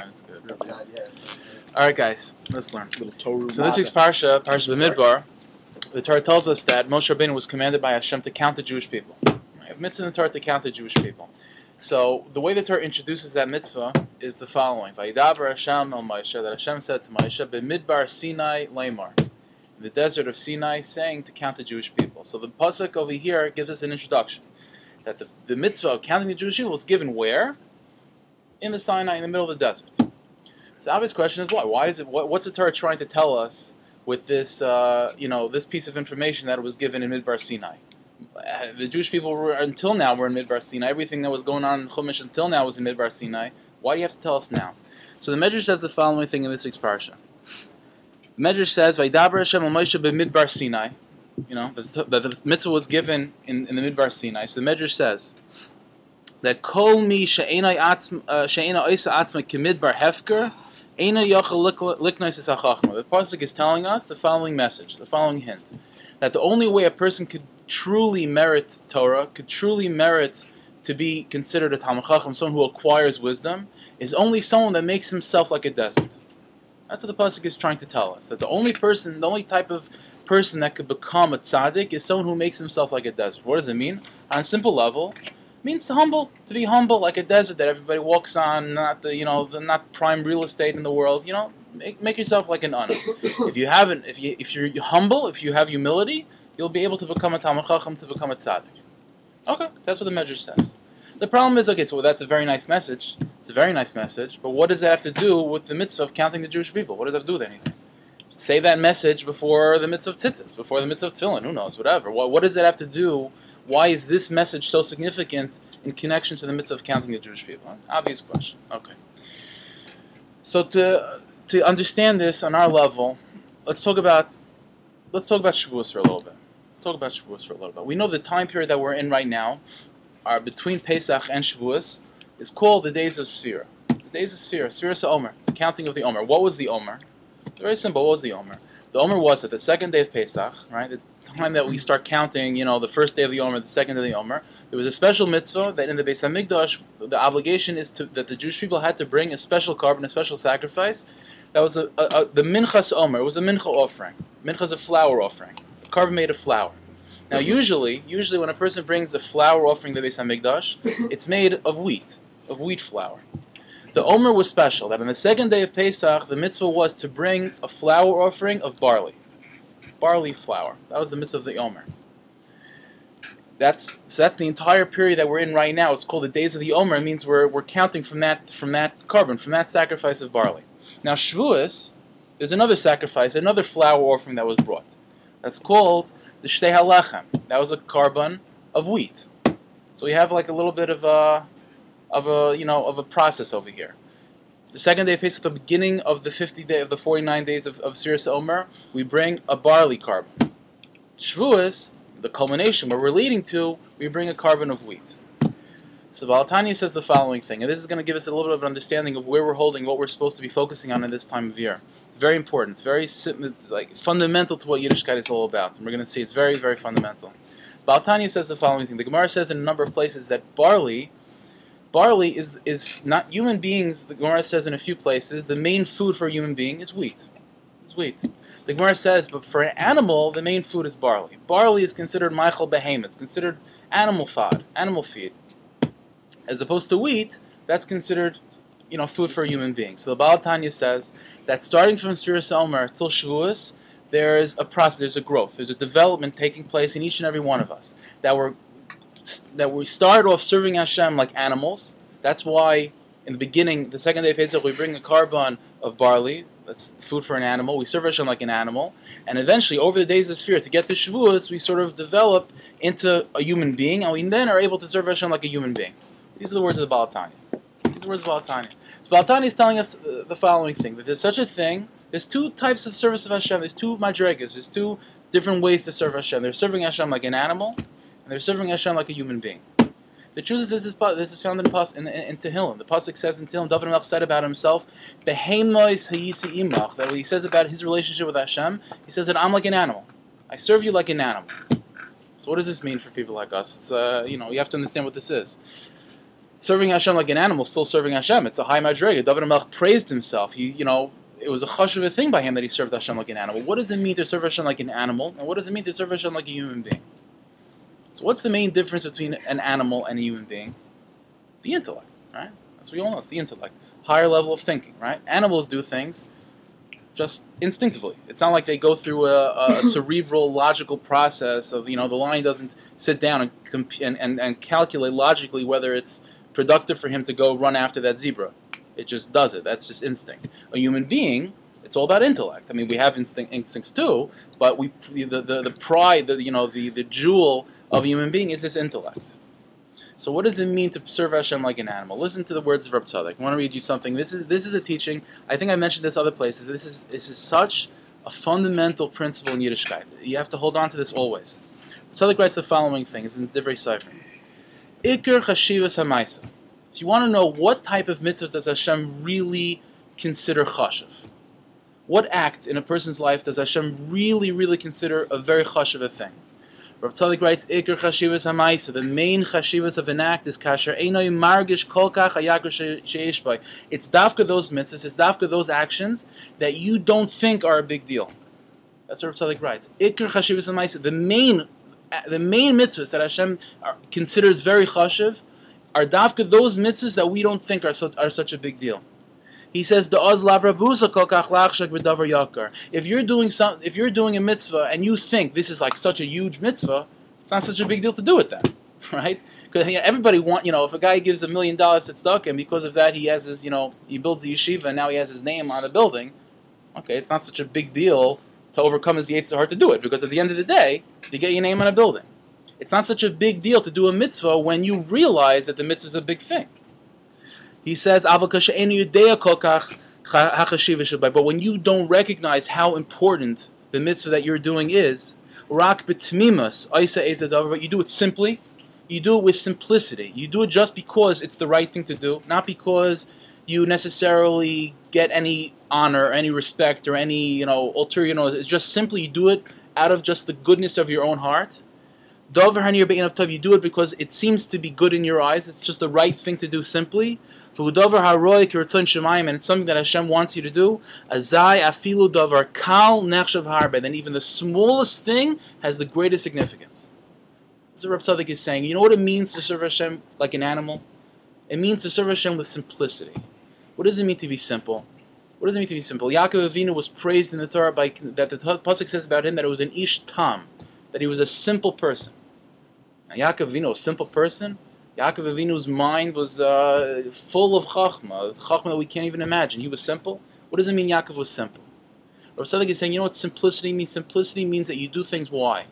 fine. It's good. All right, guys, let's learn. So this week's Parsha Bamidbar, the Torah tells us that Moshe Rabbeinu was commanded by Hashem to count the Jewish people. Right? Mitzvah in the Torah to count the Jewish people. So the way the Torah introduces that mitzvah is the following: Vayidaber Hashem el Moshe, that Hashem said to Moshe, Bamidbar Sinai Lamar, in the desert of Sinai, saying to count the Jewish people. So the pasuk over here gives us an introduction that the mitzvah of counting the Jewish people was given where? In the Sinai, in the middle of the desert. So the obvious question is why? Why is it? What's the Torah trying to tell us with this, this piece of information that it was given in Midbar Sinai? The Jewish people until now were in Midbar Sinai. Everything that was going on in Chumash until now was in Midbar Sinai. Why do you have to tell us now? So the Medrash says the following thing in this week's parsha. The Medrash says, "Vayidaber Hashem el Moshe b'Midbar Sinai." The mitzvah was given in the Midbar Sinai. So the Medrash says that Kol mi she'ena oisa atzma k'midbar hefker eina yochel liknos es hachachma. The pasuk is telling us the following message, the following hint, that the only way a person could truly merit Torah, could truly merit to be considered a Talmid Chacham, someone who acquires wisdom, is only someone that makes himself like a desert. That's what the pasuk is trying to tell us. That the only type of person that could become a tzaddik is someone who makes himself like a desert. What does it mean? On a simple level, it means to be humble, like a desert that everybody walks on, not not prime real estate in the world. Make yourself like an ana. If you're humble, if you have humility, you'll be able to become a Talmid Chacham, to become a tzaddik. Okay, that's what the Medrash says. The problem is, so that's a very nice message. It's a very nice message, but what does that have to do with the mitzvah of counting the Jewish people? What does that have to do with anything? Say that message before the mitzvah of tzitzis, before the mitzvah of tefillin, who knows, whatever. What does it have to do? Why is this message so significant in connection to the mitzvah of counting the Jewish people? Obvious question. Okay. So to understand this on our level, let's talk about Shavuos for a little bit. We know the time period that we're in right now, are between Pesach and Shavuos, is called the days of Sfira. The days of Sfira, Sfiras Omer, the counting of the Omer. What was the Omer? Very simple. What was the Omer? The Omer was that the second day of Pesach, right, the time that we start counting, the first day of the Omer, the second day of the Omer, there was a special mitzvah that in the Beis HaMikdash, the obligation is that the Jewish people had to bring a special carbon, a special sacrifice. That was the Minchas Omer. It was a mincha offering. Mincha is a flour offering, a carbon made of flour. Now, usually when a person brings a flour offering to the Beis HaMikdash, it's made of wheat flour. The Omer was special, that on the second day of Pesach, the mitzvah was to bring a flour offering of barley flour. That was the mitzvah of the Omer. That's the entire period that we're in right now. It's called the days of the Omer. It means we're counting from that carbon, from that sacrifice of barley. Now, Shavuos, there's another sacrifice, another flour offering that was brought. That's called the Shtei HaLechem. That was a carbon of wheat. So we have like a little bit of a process over here. The second day of Pesach, at the beginning of the 49 days of Sfiras Omer, we bring a barley carbon. Shavuos, the culmination, where we're leading to, we bring a carbon of wheat. So Baal Tanya says the following thing, and this is going to give us a little bit of an understanding of where we're holding, what we're supposed to be focusing on in this time of year. Very important, very fundamental to what Yiddishkeit is all about. And we're going to see it's very, very fundamental. Baal Tanya says the following thing. The Gemara says in a number of places that barley is not human beings. The Gemara says in a few places the main food for a human being is wheat. It's wheat. The Gemara says, but for an animal, the main food is barley. Barley is considered meichel behemoth. It's considered animal feed. As opposed to wheat, that's considered, food for a human being. So the Baal Tanya says that starting from Sfiras Omer till Shavuos, there's a process, there's a growth, there's a development taking place in each and every one of us. That we start off serving Hashem like animals. That's why in the beginning, the second day of Pesach, we bring a carbon of barley. That's food for an animal. We serve Hashem like an animal. And eventually, over the days of Sfira, to get to Shavuos, we sort of develop into a human being, and we then are able to serve Hashem like a human being. These are the words of the Baal Tanya. So Baal Tanya is telling us the following thing, that there's such a thing, there's two types of service of Hashem, there's two madregas, there's two different ways to serve Hashem. They're serving Hashem like an animal, and they're serving Hashem like a human being. The truth is, this is found in Tehillim. The pasuk says in Tehillim, David HaMelech said about himself, "Behemois hayisi imach." That what he says about his relationship with Hashem, he says that I'm like an animal. I serve you like an animal. So what does this mean for people like us? It's you have to understand what this is. Serving Hashem like an animal, still serving Hashem. It's a high madrega. David HaMelech praised himself. It was a chashuv thing by him that he served Hashem like an animal. What does it mean to serve Hashem like an animal? And what does it mean to serve Hashem like a human being? So what's the main difference between an animal and a human being? The intellect, right? That's what we all know. It's the intellect. Higher level of thinking, right? Animals do things just instinctively. It's not like they go through a cerebral, logical process of, the lion doesn't sit down and calculate logically whether it's productive for him to go run after that zebra. It just does it. That's just instinct. A human being, it's all about intellect. I mean, we have instincts too, but the pride, the jewel of a human being is this intellect. So what does it mean to serve Hashem like an animal? Listen to the words of Reb Tzadok. I want to read you something. This is a teaching. I think I mentioned this other places. This is such a fundamental principle in Yiddishkeit. You have to hold on to this always. Reb Tzadok writes the following thing. It's in Divrei Sefer. Iker chashivas hamaisa. If you want to know what type of mitzvah does Hashem really consider chashiv, what act in a person's life does Hashem really, really consider a very chashiv thing? Rav Tzadok writes, Iker chashivas hamaisa. The main chashivas of an act is kasher einoi margish kol kach hayaker sheish bai. It's dafka those mitzvahs, it's dafka those actions that you don't think are a big deal. That's what Rav Tzadok writes. Iker chashivas hamaisa. The main mitzvahs that Hashem considers very chashiv are dafka those mitzvahs that we don't think are such a big deal. He says, if you're doing a mitzvah and you think this is like such a huge mitzvah, it's not such a big deal to do it then, right? Because everybody if a guy gives $1 million to tzedakah and because of that he has his, he builds a yeshiva and now he has his name on the building, okay, it's not such a big deal to overcome his yetzer hara to do it, because at the end of the day, you get your name on a building. It's not such a big deal to do a mitzvah when you realize that the mitzvah is a big thing. He says, but when you don't recognize how important the mitzvah that you're doing is, but you do it simply, you do it with simplicity, you do it just because it's the right thing to do, not because you necessarily get any honor, any respect, or any ulterior motives. It's just simply you do it out of just the goodness of your own heart. You do it because it seems to be good in your eyes. It's just the right thing to do simply. And it's something that Hashem wants you to do. Then even the smallest thing has the greatest significance. That's what Reb Tzadok is saying. You know what it means to serve Hashem like an animal? It means to serve Hashem with simplicity. What does it mean to be simple? What does it mean to be simple? Yaakov Avinu was praised in the Torah that the pasuk says about him that it was an ish tam, that he was a simple person. Now, Yaakov Avinu, a simple person. Yaakov Avinu's mind was full of chachma that we can't even imagine. He was simple. What does it mean Yaakov was simple? Rav Tzadok is saying, you know what simplicity means? Simplicity means that you do things why?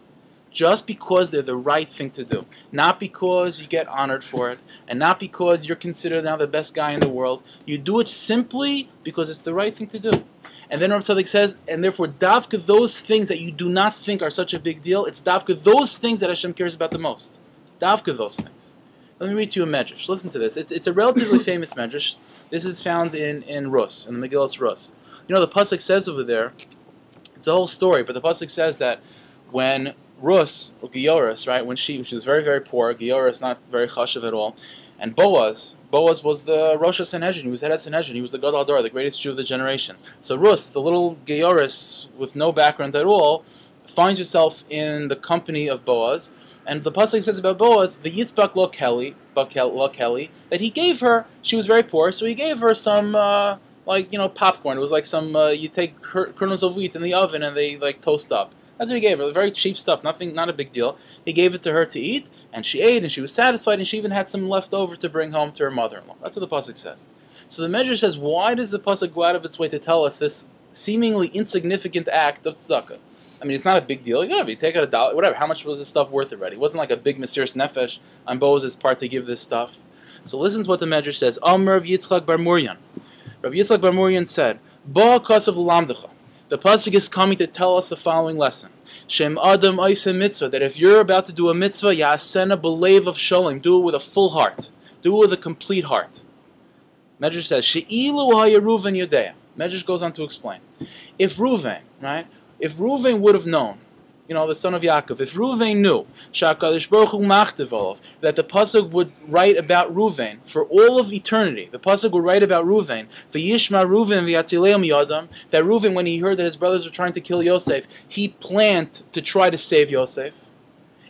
Just because they're the right thing to do. Not because you get honored for it, and not because you're considered now the best guy in the world. You do it simply because it's the right thing to do. And then Rav Tzadok says, and therefore davka those things that you do not think are such a big deal, it's davka those things that Hashem cares about the most. Davka those things. Let me read to you a medrash. Listen to this. It's a relatively famous medrash. This is found in Rus, in the Megillas Rus. The pasuk says over there, it's a whole story, but the pasuk says that when Rus, or Gioris, right, when she was very, very poor, Gioris not very chashav at all, and Boaz was the Rosh HaSanhedrin, he was head of Sanhedrin, he was the Gadol Hador, the greatest Jew of the generation. So Rus, the little Gioris with no background at all, finds herself in the company of Boaz. And the pasuk says about Boaz, "V'yitzbak lo Kelly," that he gave her. She was very poor, so he gave her some, popcorn. It was like some you take kernels of wheat in the oven and they toast up. That's what he gave her. Very cheap stuff, not a big deal. He gave it to her to eat, and she ate, and she was satisfied, and she even had some left over to bring home to her mother-in-law. That's what the pasuk says. So the medrash says, why does the pasuk go out of its way to tell us this seemingly insignificant act of tzedakah? I mean, it's not a big deal. You take out $1, whatever. How much was this stuff worth already? It wasn't like a big Mesiras Nefesh on Boaz's part to give this stuff. So listen to what the Medrash says. Amar Rav Yitzchak Bar Muryan. Rav Yitzchak Bar Muryan said, Ba kasav l'lamdecha. The pasuk is coming to tell us the following lesson. Shem Adam Aisa Mitzvah. That if you're about to do a mitzvah, Ya'asena b'leiv of shalom. Do it with a full heart. Do it with a complete heart. Medrash says, She'ilu ha'ya Ruven Yodea. Medrash goes on to explain. If Ruven would have known, the son of Yaakov, if Ruvain knew Shakadosh Baruch Hu Machtivov, that the pasuk would write about Ruvain for all of eternity, the pasuk would write about Ruvain, V'yishma Ruvain v'yatzilei miyadam, that Ruvain, when he heard that his brothers were trying to kill Yosef, he planned to try to save Yosef.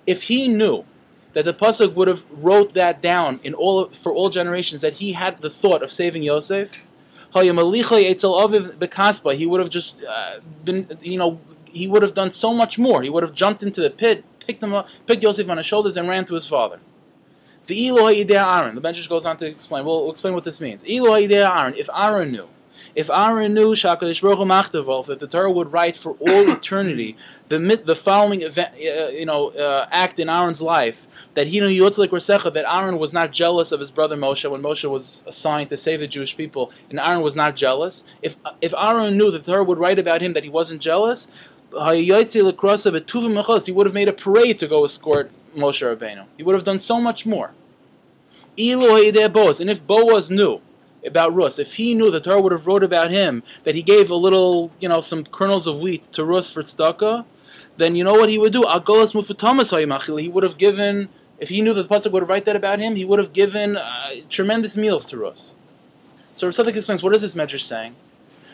If he knew that the pasuk would have wrote that down for all generations, that he had the thought of saving Yosef, he would have just he would have done so much more. He would have jumped into the pit, picked Yosef on his shoulders, and ran to his father. The Medrash goes on to explain. We'll explain what this means. If Aaron knew Shakadosh Baruch Hu Machtivov, that the Torah would write for all eternity the following event, act in Aaron's life, that he knew Yotzlik Resecha, that Aaron was not jealous of his brother Moshe when Moshe was assigned to save the Jewish people, and Aaron was not jealous. If Aaron knew that the Torah would write about him that he wasn't jealous, he would have made a parade to go escort Moshe Rabbeinu. He would have done so much more. And if Boaz knew about Rus, if he knew the Torah would have wrote about him, that he gave a little, some kernels of wheat to Rus for tzedakah, then you know what he would do? He would have given, if he knew that the pasuk would have write that about him, he would have given tremendous meals to Rus. So Rav Tzadok explains, what is this Medrash saying?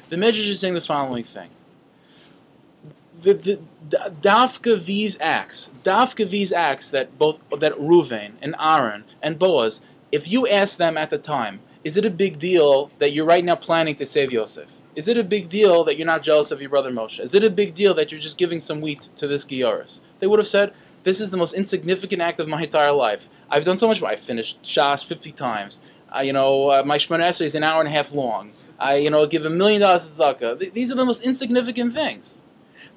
The Medrash is saying the following thing. Dafka these acts that Ruvain and Aaron and Boaz, if you ask them at the time, is it a big deal that you're right now planning to save Yosef? Is it a big deal that you're not jealous of your brother Moshe? Is it a big deal that you're just giving some wheat to this Giyaris? They would have said, this is the most insignificant act of my entire life. I've done so much more. I finished Shas 50 times. My Shemona Esrei is an hour and a half long. I give $1 million to tzedakah. These are the most insignificant things.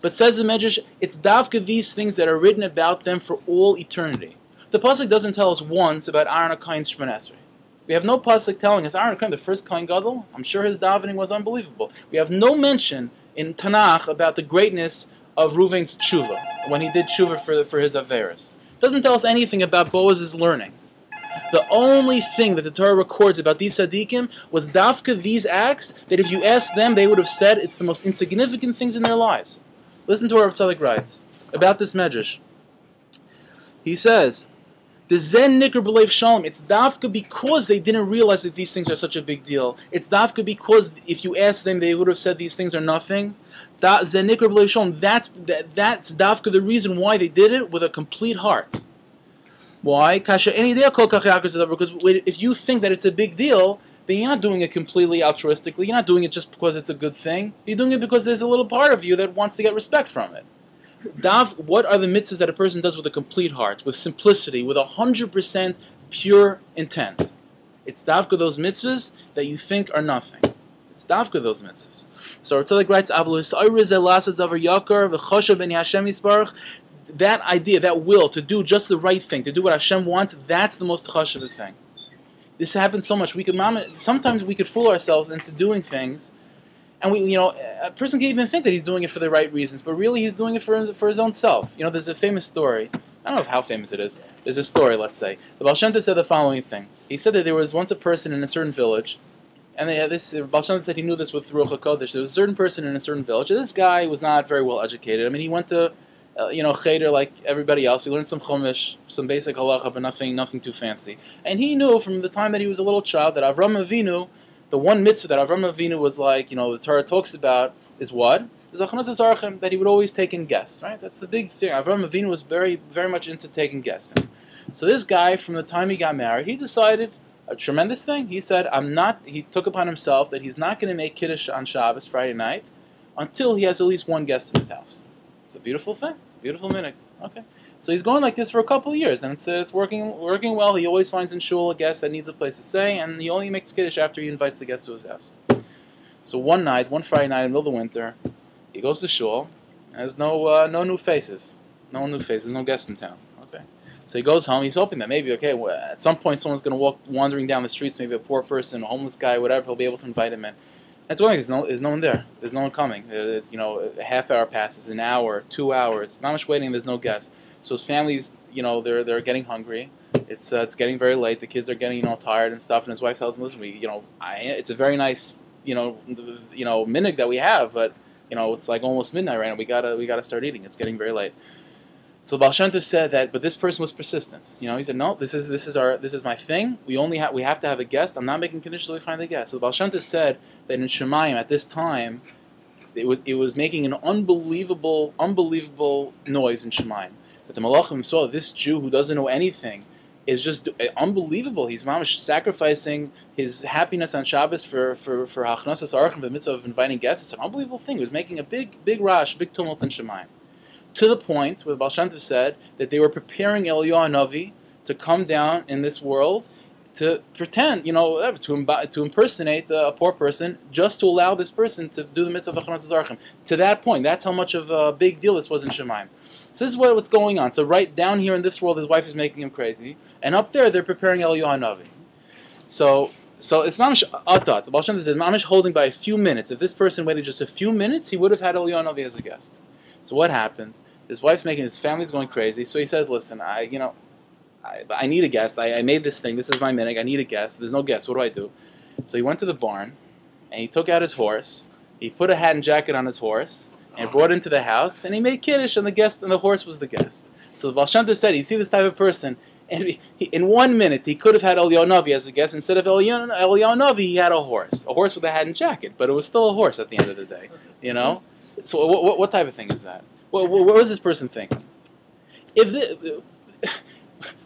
But says the Medrash, it's dafka these things that are written about them for all eternity. The pasuk doesn't tell us once about Aaron HaKohen's Shemona Esrei. We have no pasuk telling us Aaron HaKohen, the first Kohen Gadol, I'm sure his davening was unbelievable. We have no mention in Tanakh about the greatness of Reuven's tshuva, when he did tshuva for his averos. It doesn't tell us anything about Boaz's learning. The only thing that the Torah records about these tzaddikim was dafka these acts that if you asked them, they would have said it's the most insignificant things in their lives. Listen to what Rav Tzadok writes about this Medrash. He says, the Zen Nikr B'Leiv Shalom, it's dafka because they didn't realize that these things are such a big deal. It's dafka because if you asked them, they would have said these things are nothing. Zen Nikr B'Leiv Shalom, that's dafka the reason why they did it with a complete heart. Why? Because if you think that it's a big deal, then you're not doing it completely altruistically. You're not doing it just because it's a good thing. You're doing it because there's a little part of you that wants to get respect from it. What are the mitzvahs that a person does with a complete heart, with simplicity, with 100% pure intent? It's dafka those mitzvahs that you think are nothing. It's dafka those mitzvahs. So Rav Tzadok writes, that idea, that will to do just the right thing, to do what Hashem wants, that's the most chashuv thing. This happens so much. Sometimes we could fool ourselves into doing things, and a person can even think that he's doing it for the right reasons, but really he's doing it for his own self. There's a famous story. I don't know how famous it is. There's a story, let's say. The Baal Shem Tov said the following thing. He said that there was once a person in a certain village, and Baal Shem Tov said he knew this with Ruach HaKodesh. There was a certain person in a certain village, and this guy was not very well educated. He went to cheder like everybody else. He learned some chumash, some basic halacha, but nothing too fancy. And he knew from the time that he was a little child that Avram Avinu, the one mitzvah that Avram Avinu was the Torah talks about is what? Is Achanas Archem, that he would always take in guests, right? That's the big thing. Avram Avinu was very, very much into taking guests. So this guy, from the time he got married, he decided a tremendous thing. He said, he took upon himself that he's not going to make Kiddush on Shabbos, Friday night, until he has at least one guest in his house. It's a beautiful thing. Beautiful minute. Okay. So he's going like this for a couple of years, and it's working well. He always finds in shul a guest that needs a place to stay, and he only makes Kiddush after he invites the guest to his house. So one Friday night in the middle of the winter, he goes to shul, and there's no new faces. No new faces, no guests in town. Okay. So he goes home, he's hoping that maybe, at some point someone's going to wandering down the streets, maybe a poor person, a homeless guy, whatever, he'll be able to invite him in. It's going. There's no one there. There's no one coming. It's a half hour passes, an hour, 2 hours. Not much waiting. There's no guests. So his family's they're getting hungry. It's getting very late. The kids are getting tired and stuff. And his wife tells him, listen, it's a very nice minhag that we have, but it's like almost midnight right now. We gotta start eating. It's getting very late. So the Baal Shem Tov said that, but this person was persistent. He said, no, this is my thing. We have to have a guest. I'm not making conditions until we find a guest. So the Baal Shem Tov said that in Shemayim at this time, it was making an unbelievable noise in Shemayim. That the Malachim saw this Jew who doesn't know anything is just unbelievable. He's mamish sacrificing his happiness on Shabbos for Hachnasas Arachim, for the mitzvah of inviting guests. It's an unbelievable thing. He was making a big rash, big tumult in Shemayim. To the point where the Baal Shem Tov said that they were preparing Eliyahu Navi to come down in this world to pretend, to impersonate a poor person, just to allow this person to do the mitzvah of Hachnasas Arachim. To that point, that's how much of a big deal this was in Shemayim. So this is what's going on. So right down here in this world, his wife is making him crazy, and up there they're preparing Eliyahu Navi. So it's mamish atat. The Baal Shem Tov says mamish holding by a few minutes. If this person waited just a few minutes, he would have had Eliyahu Navi as a guest. So what happened? His wife's his family's going crazy. So he says, "Listen, I need a guest. I made this thing. This is my minhag. I need a guest. There's no guest. What do I do?" So he went to the barn, and he took out his horse. He put a hat and jacket on his horse, and brought it into the house, and he made kiddush, and the horse was the guest. So the Baal Shem Tov said, "You see this type of person, and in 1 minute he could have had Eliyahu Navi as a guest. Instead of Eliyahu Navi, he had a horse with a hat and jacket, but it was still a horse at the end of the day, So what type of thing is that? What was this person thinking?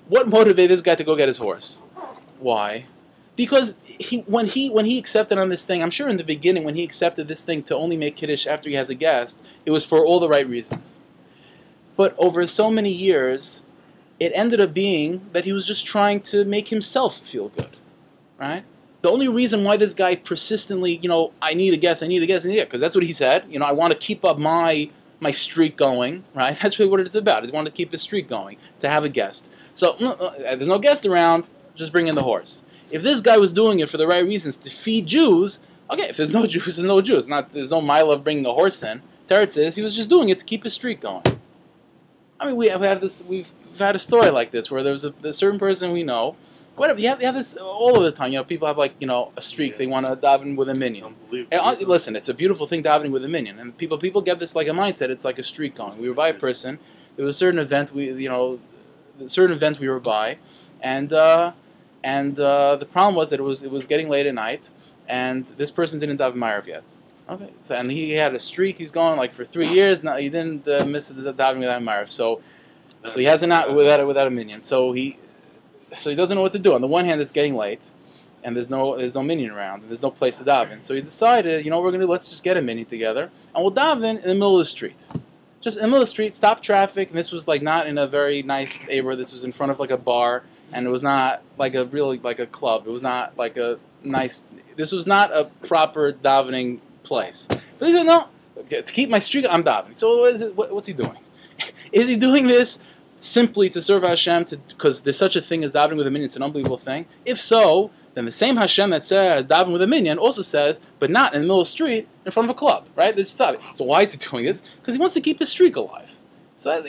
What motivated this guy to go get his horse? Why? Because when he accepted on this thing, I'm sure in the beginning when he accepted this thing to only make kiddush after he has a guest, it was for all the right reasons. But over so many years, it ended up being that he was just trying to make himself feel good, right? The only reason why this guy persistently, I need a guest, because that's what he said. I want to keep up my streak going, right? That's really what it's about. He wanted to keep his streak going, to have a guest. So there's no guest around, just bring in the horse. If this guy was doing it for the right reasons to feed Jews, okay, if there's no Jews, there's no Jews. There's no mile of bringing a horse in. Teretz is, he was just doing it to keep his streak going. I mean, we've had a story like this where there was a certain person we know. Whatever, you have this all of the time. People have a streak. They want to daven with a minyan. Listen, it's a beautiful thing davening with a minyan, and people get this like a mindset. It's like a streak going. We were by a person. There was a certain event we were by, and the problem was that it was getting late at night, and this person didn't daven Ma'ariv yet. Okay, so and he had a streak. He's going for 3 years. Now he didn't miss the davening without Ma'ariv. So he has without a minyan. So he doesn't know what to do. On the one hand, it's getting late, and there's no minyan around, and there's no place to daven. So he decided, what we're gonna do? Let's just get a minyan together, and we'll daven in the middle of the street. Just in the middle of the street, stop traffic. And this was not in a very nice neighborhood. This was in front of a bar, and it was not a club. It was not a nice. This was not a proper davening place. But he said, no, to keep my streak, I'm davening. So what's he doing? Is he doing this simply to serve Hashem, because there's such a thing as davening with a minyan? It's an unbelievable thing. If so, then the same Hashem that says daven with a minyan also says, but not in the middle of the street in front of a club, right? So why is he doing this? Because he wants to keep his streak alive. So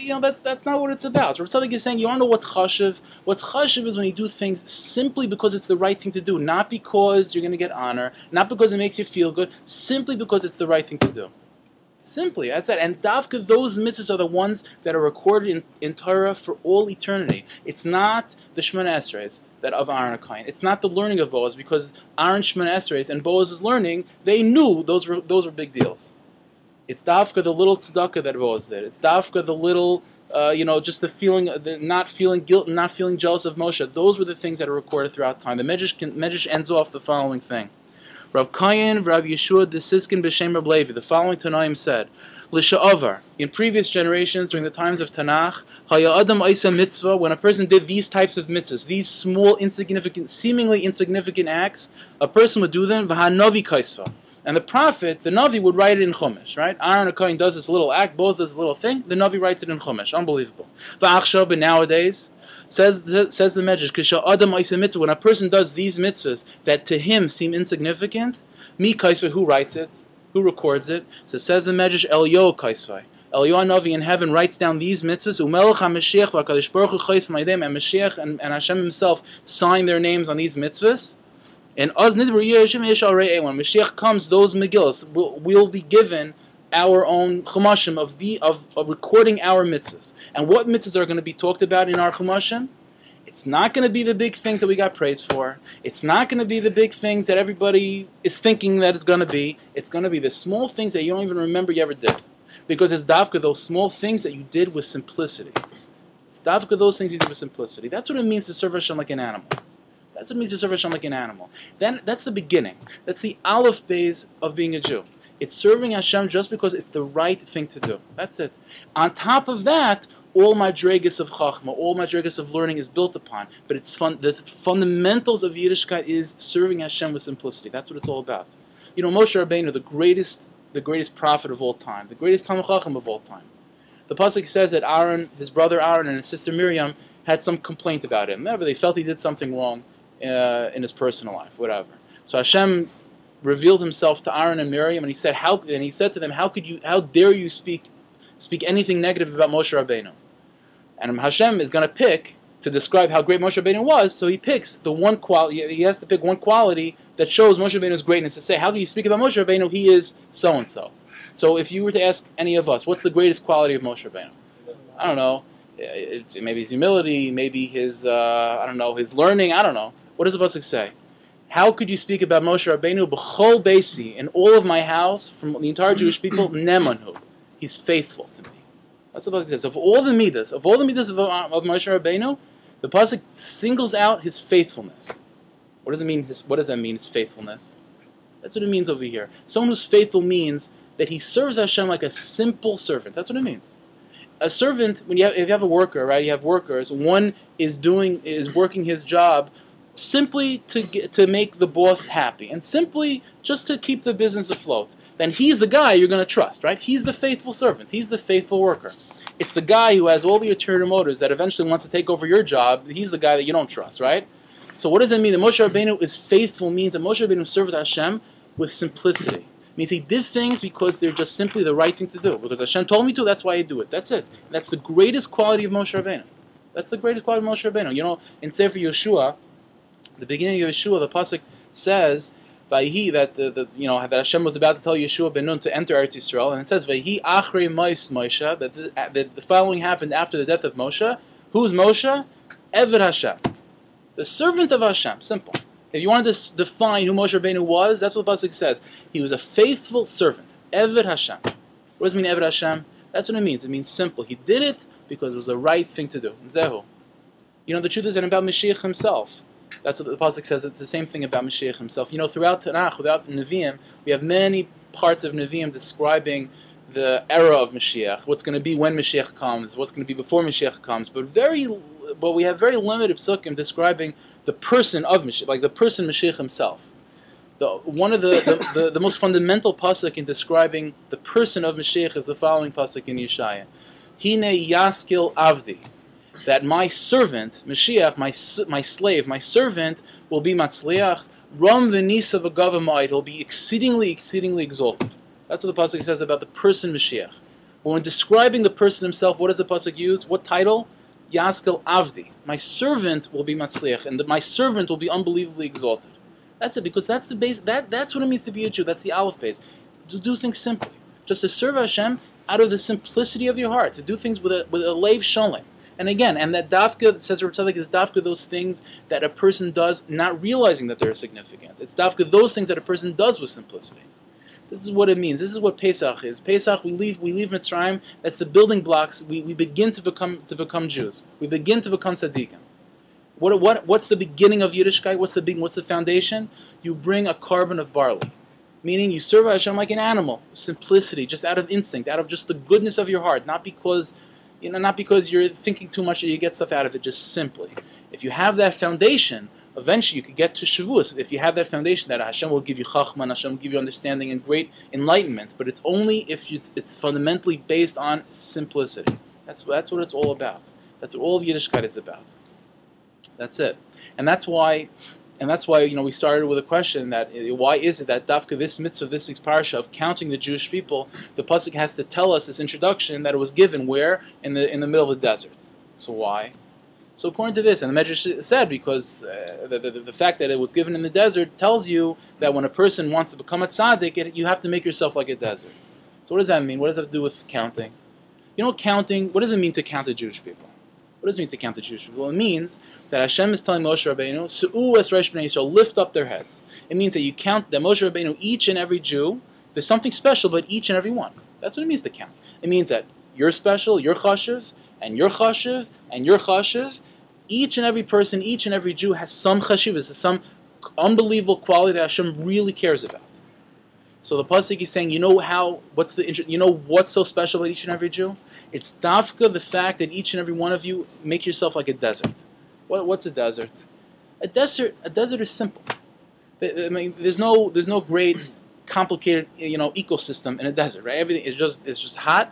that's not what it's about. Rav Tzadok is saying, you want to know what's chashuv? What's chashuv is when you do things simply because it's the right thing to do, not because you're going to get honor, not because it makes you feel good, simply because it's the right thing to do. Simply, that's it. And dafka, those mitzvahs are the ones that are recorded in Torah for all eternity. It's not the Shemona Esreis that of Aaron HaKohen. It's not the learning of Boaz, because Aaron Shemona Esreis and Boaz's learning, they knew those were big deals. It's dafka, the little tzedakah that Boaz did. It's dafka, the little, just the feeling, not feeling guilt and not feeling jealous of Moshe. Those were the things that are recorded throughout time. The Medrash ends off the following thing. Rav Kayin, Rav Yeshua, the Siskin B'Shem Reb Levi, the following Tanaim said, L'sha'avar, in previous generations, during the times of Tanakh, Haya Adam Aisa Mitzvah, when a person did these types of mitzvahs, these small, insignificant, seemingly insignificant acts, a person would do them, V'hanavi Kaisva. And the prophet, the Navi, would write it in Chumash, right? Aaron HaKohen does this little act, Boaz does this little thing, the Navi writes it in Chumash. Unbelievable. V'achshav, but nowadays, says the Medrash, Kisha Adam Aisa Mitzvah, when a person does these mitzvahs that to him seem insignificant, Mi Kaisva, who writes it? Who records it? So says the Medrash, Eliyahu Kaisva. Eliyahu Navi in heaven writes down these mitzvahs, Umelech HaMashiach v'Hakadosh Baruch Hu Chais Ma'idem, and Mashiach and Hashem himself sign their names on these mitzvahs. And Az Nidbar Yeshim Yesh Arei, when Mashiach comes, those Megillas will be given our own chumashim of recording our mitzvahs. And what mitzvahs are going to be talked about in our chumashim? It's not going to be the big things that we got praised for. It's not going to be the big things that everybody is thinking that it's going to be. It's going to be the small things that you don't even remember you ever did. Because it's dafka those small things that you did with simplicity. It's dafka those things you did with simplicity. That's what it means to serve Hashem like an animal. That's what it means to serve Hashem like an animal. Then that's the beginning. That's the aleph base of being a Jew. It's serving Hashem just because it's the right thing to do. That's it. On top of that, all madregas of chachma, all madregas of learning is built upon. But it's the fundamentals of Yiddishkeit is serving Hashem with simplicity. That's what it's all about. You know, Moshe Rabbeinu, the greatest prophet of all time, the greatest Talmid Chacham of all time. The pasuk says that Aaron, his brother Aaron, and his sister Miriam had some complaint about him. Whenever they felt he did something wrong in his personal life, whatever. So Hashem revealed Himself to Aaron and Miriam, and He said, he said to them, how dare you speak anything negative about Moshe Rabbeinu? And Hashem is going to pick to describe how great Moshe Rabbeinu was. So He picks the one quality. He has to pick one quality that shows Moshe Rabbeinu's greatness. To say, how can you speak about Moshe Rabbeinu? He is so and so. So if you were to ask any of us, what's the greatest quality of Moshe Rabbeinu? I don't know. Maybe his humility. Maybe his his learning. I don't know. What does the pasuk say? How could you speak about Moshe Rabbeinu? B'chol beisi, in all of my house, from the entire Jewish people, nemanhu. He's faithful to me. That's what the pasuk says. Of all the midas of Moshe Rabbeinu, the pasuk singles out his faithfulness. What does it mean? What does that mean? His faithfulness. That's what it means over here. Someone who's faithful means that he serves Hashem like a simple servant. That's what it means. A servant, if you have a worker, right? You have workers. One is working his job simply to make the boss happy, and simply just to keep the business afloat. Then he's the guy you're going to trust, right? He's the faithful servant. He's the faithful worker. It's the guy who has all the ulterior motives that eventually wants to take over your job. He's the guy that you don't trust, right? So what does it mean that Moshe Rabbeinu is faithful? Means that Moshe Rabbeinu served Hashem with simplicity. It means he did things because they're just simply the right thing to do. Because Hashem told me to, that's why I do it. That's it. That's the greatest quality of Moshe Rabbeinu. That's the greatest quality of Moshe Rabbeinu. You know, in Sefer Yeshua, the beginning of Yeshua, the pasuk says, "Vayhi," that that Hashem was about to tell Yeshua ben Nun to enter Eretz Yisrael, and it says, "Vayhi achrei Moshe," that the following happened after the death of Moshe. Who's Moshe? Eved Hashem, the servant of Hashem. Simple. If you wanted to define who Moshe Rabbeinu was, that's what the pasuk says. He was a faithful servant. Eved Hashem. What does it mean, Eved Hashem? That's what it means. It means simple. He did it because it was the right thing to do. Zehu. You know, the truth is that about Mashiach himself. That's what the pasuk says. It's the same thing about Mashiach himself. You know, throughout Tanakh, without Nevi'im, we have many parts of Nevi'im describing the era of Mashiach, what's going to be when Mashiach comes, what's going to be before Mashiach comes. But we have very limited psukim describing the person of Mashiach, like the person Mashiach himself. One of the most fundamental pasuk in describing the person of Mashiach is the following pasuk in Yeshaya: Hine yaskil avdi. That my servant, Mashiach, my slave, my servant, will be matzliach, ram v'nisa v'gavamayit, he'll be exceedingly, exceedingly exalted. That's what the pasuk says about the person Mashiach. But when describing the person himself, what does the pasuk use? What title? Yaskel Avdi. My servant will be matzliach, and my servant will be unbelievably exalted. That's it, because that's the base. That's what it means to be a Jew. That's the aleph base. To do things simply, just to serve Hashem out of the simplicity of your heart. To do things with a leiv shalom. And again, and that dafka, says Rav Tzadok, is dafka those things that a person does not realizing that they're significant. It's dafka those things that a person does with simplicity. This is what it means. This is what Pesach is. Pesach, we leave Mitzrayim. That's the building blocks. We begin to become Jews. We begin to become tzaddikim. What's the beginning of Yiddishkeit? What's the foundation? You bring a carbon of barley, meaning you serve Hashem like an animal. Simplicity, just out of instinct, out of just the goodness of your heart, not because you're thinking too much or you get stuff out of it. Just simply, if you have that foundation, eventually you could get to Shavuos. If you have that foundation, that Hashem will give you chachma, Hashem will give you understanding and great enlightenment. But it's only if it's fundamentally based on simplicity. That's what it's all about. That's what all of Yiddishkeit is about. That's it. And that's why we started with a question that why is it that dafka this mitzvah, this week's parasha of counting the Jewish people, the pasuk has to tell us this introduction that it was given where in the middle of the desert. So why? So according to this, and the Medrash said, because the fact that it was given in the desert tells you that when a person wants to become a tzaddik, you have to make yourself like a desert. So what does that mean? What does that have to do with counting? You know, counting, what does it mean to count the Jewish people? What does it mean to count the Jewish people? Well, it means that Hashem is telling Moshe Rabbeinu, Su'u es Reish Bnei Yisrael, lift up their heads. It means that you count, that Moshe Rabbeinu, each and every Jew, there's something special about each and every one. That's what it means to count. It means that you're special, you're chashiv, and you're chashiv, and you're chashiv. Each and every person, each and every Jew has some chashivas, some unbelievable quality that Hashem really cares about. So the pasuk is saying, you know what's so special about each and every Jew? It's dafka, the fact that each and every one of you make yourself like a desert. What's a desert? A desert is simple. I mean, there's no great complicated ecosystem in a desert, right? Everything is just hot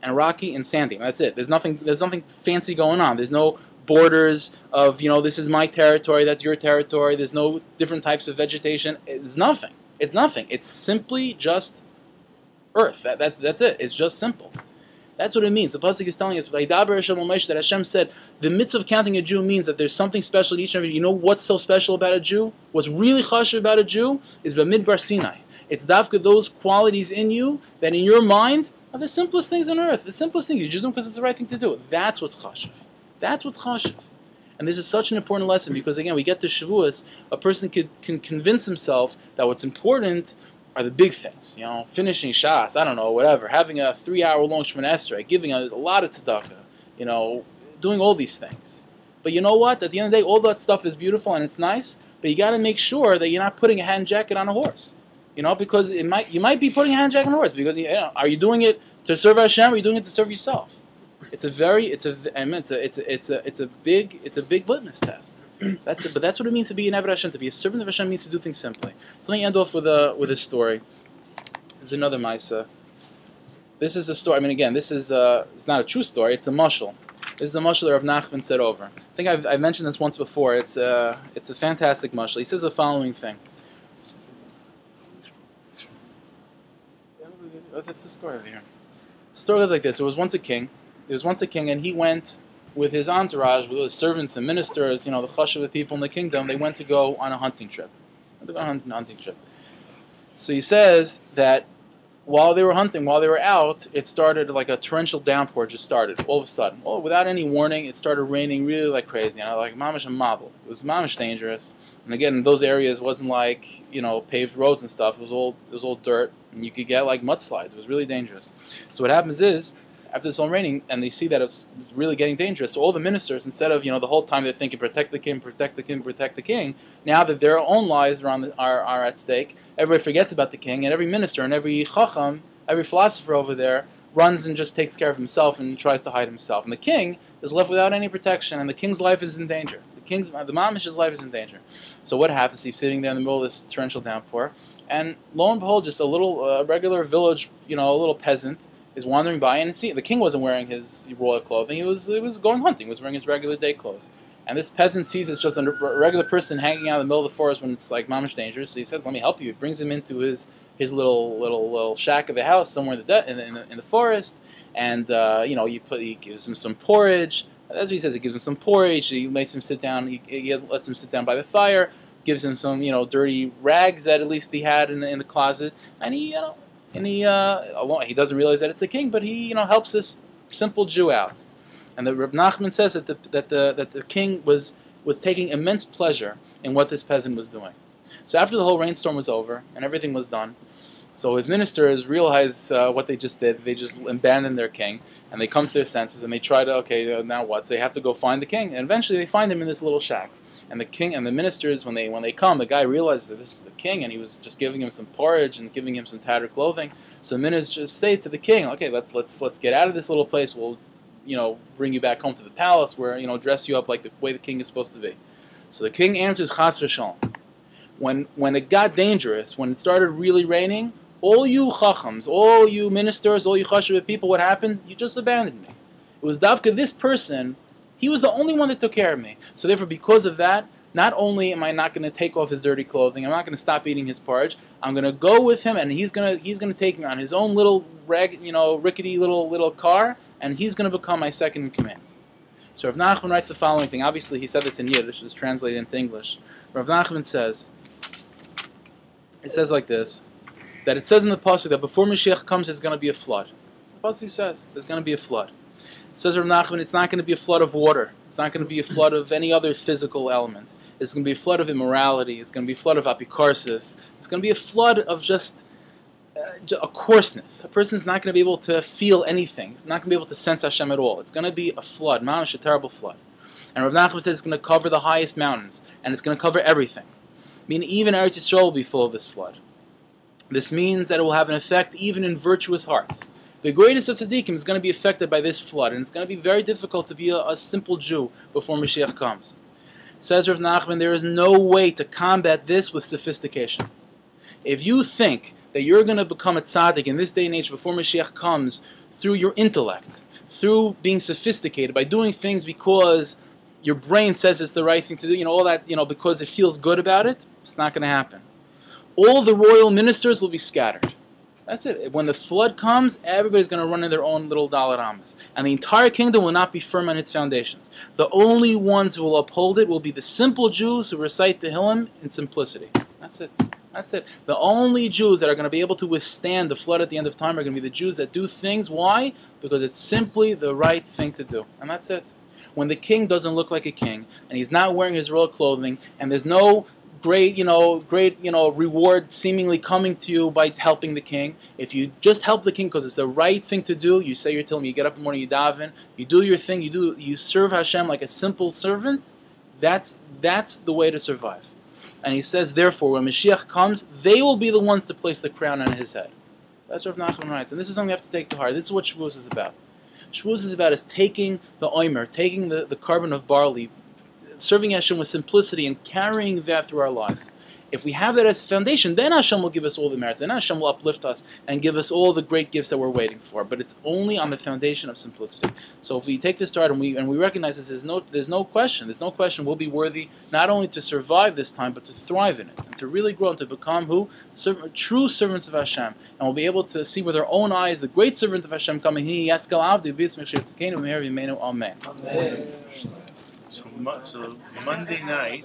and rocky and sandy. That's it. There's nothing fancy going on. There's no borders of this is my territory, that's your territory. There's no different types of vegetation. It's nothing. It's nothing. It's simply just earth. That's it. It's just simple. That's what it means. The pasuk is telling us that Hashem said the mitzvah of counting a Jew means that there's something special in each and every. You know what's so special about a Jew? What's really chashuv about a Jew is Bamidbar Sinai. It's dafka those qualities in you that in your mind are the simplest things on earth. The simplest thing you just do because it's the right thing to do. That's what's chashuv. That's what's chashuv. And this is such an important lesson because, again, we get to Shavuos, a person can convince himself that what's important are the big things. Finishing Shas, I don't know, whatever, having a 3-hour-long Shemoneh Esrei, giving a lot of tzedakah, doing all these things. But you know what? At the end of the day, all that stuff is beautiful and it's nice, but you got to make sure that you're not putting a hand jacket on a horse. Because you might be putting a hand jacket on a horse because, are you doing it to serve Hashem or are you doing it to serve yourself? It's a big litmus test. But that's what it means to be an Eved Hashem. To be a servant of Hashem means to do things simply. So let me end off with a story. There's another Maisa. This is a story. I mean, again, this is it's not a true story. It's a mashal. This is a mashal that Rav Nachman said over. I think I've mentioned this once before. It's a fantastic mashal. He says the following thing. That's the story over here. The story goes like this. There was once a king, and he went with his entourage, with his servants and ministers, the chashuv people in the kingdom. They went to go on a hunting trip. So he says that while they were hunting, while they were out, it started like a torrential downpour just started all of a sudden. Without any warning, it started raining really like crazy. Like mamish and mabel. It was mamish dangerous. And again, in those areas, it wasn't like paved roads and stuff. It was all dirt, and you could get like mudslides. It was really dangerous. So what happens is, after it's all raining, and they see that it's really getting dangerous, so all the ministers, instead of the whole time they're thinking protect the king, protect the king, protect the king, now that their own lives are at stake, everybody forgets about the king, and every minister and every chacham, every philosopher over there runs and just takes care of himself and tries to hide himself, and the king is left without any protection, and the king's life is in danger. The mamish's life is in danger. So what happens? He's sitting there in the middle of this torrential downpour, and lo and behold, just a little regular village, a little peasant is wandering by, and the king wasn't wearing his royal clothing. He was going hunting. He was wearing his regular day clothes. And this peasant sees it's just a regular person hanging out in the middle of the forest when it's like mamish dangerous. So he says, "Let me help you." He brings him into his little shack of a house somewhere in the forest, and he gives him some porridge. That's what he says. He gives him some porridge. He makes him sit down. He lets him sit down by the fire. Gives him some dirty rags that at least he had in the closet, and he doesn't realize that it's the king, but he helps this simple Jew out. And the Reb Nachman says that the king was taking immense pleasure in what this peasant was doing. So after the whole rainstorm was over and everything was done, so his ministers realize what they just did. They just abandoned their king, and they come to their senses, and they try to, now what? So they have to go find the king, and eventually they find him in this little shack. And the king and the ministers, when they come, the guy realizes that this is the king, and he was just giving him some porridge and giving him some tattered clothing. So the ministers say to the king, "Okay, let's get out of this little place. We'll, bring you back home to the palace, where dress you up like the way the king is supposed to be." So the king answers, "Chas v'shalom." When it got dangerous, when it started really raining, all you chachams, all you ministers, all you chashuv people, what happened? You just abandoned me. It was Davka, this person. He was the only one that took care of me. So therefore, because of that, not only am I not going to take off his dirty clothing, I'm not going to stop eating his porridge. I'm going to go with him, and he's going to take me on his own little rickety little car, and he's going to become my second in command. So Rav Nachman writes the following thing. Obviously, he said this in Yiddish. It was translated into English. Rav Nachman says, it says like this. that it says in the pasuk that before Mashiach comes, there's going to be a flood. The pasuk says there's going to be a flood. It says Rav Nachman, it's not going to be a flood of water. It's not going to be a flood of any other physical element. It's going to be a flood of immorality. It's going to be a flood of apikarsis. It's going to be a flood of just a coarseness. A person's not going to be able to feel anything. He's not going to be able to sense Hashem at all. It's going to be a flood, mamash, a terrible flood. And Rav Nachman says it's going to cover the highest mountains, and it's going to cover everything. I mean, even Eretz Yisrael will be full of this flood. This means that it will have an effect even in virtuous hearts. The greatest of tzaddikim is going to be affected by this flood, and it's going to be very difficult to be a simple Jew before Mashiach comes. Says Rav Nachman, there is no way to combat this with sophistication. If you think that you're going to become a tzaddik in this day and age before Mashiach comes through your intellect, through being sophisticated, by doing things because your brain says it's the right thing to do, all that, because it feels good about it, it's not going to happen. All the royal ministers will be scattered. That's it. When the flood comes, everybody's going to run in their own little dalaramas. And the entire kingdom will not be firm on its foundations. The only ones who will uphold it will be the simple Jews who recite Tehillim in simplicity. That's it. That's it. The only Jews that are going to be able to withstand the flood at the end of time are going to be the Jews that do things. Why? Because it's simply the right thing to do. And that's it. When the king doesn't look like a king, and he's not wearing his royal clothing, and there's no great reward seemingly coming to you by helping the king. If you just help the king because it's the right thing to do, you say your Tehillim, you get up in the morning, you daven, you do your thing, you serve Hashem like a simple servant. That's the way to survive. And he says, therefore, when Mashiach comes, they will be the ones to place the crown on his head. That's what Rav Nachman writes, and this is something we have to take to heart. This is what Shavuos is about. Shavuos is about taking the omer, taking the carbon of barley, serving Hashem with simplicity and carrying that through our lives. If we have that as a foundation, then Hashem will give us all the merits. Then Hashem will uplift us and give us all the great gifts that we're waiting for. But it's only on the foundation of simplicity. So if we take this to heart and we recognize this, there's no question we'll be worthy not only to survive this time, but to thrive in it and to really grow and to become true servants of Hashem. And we'll be able to see with our own eyes the great servant of Hashem coming. Amen. So Monday night.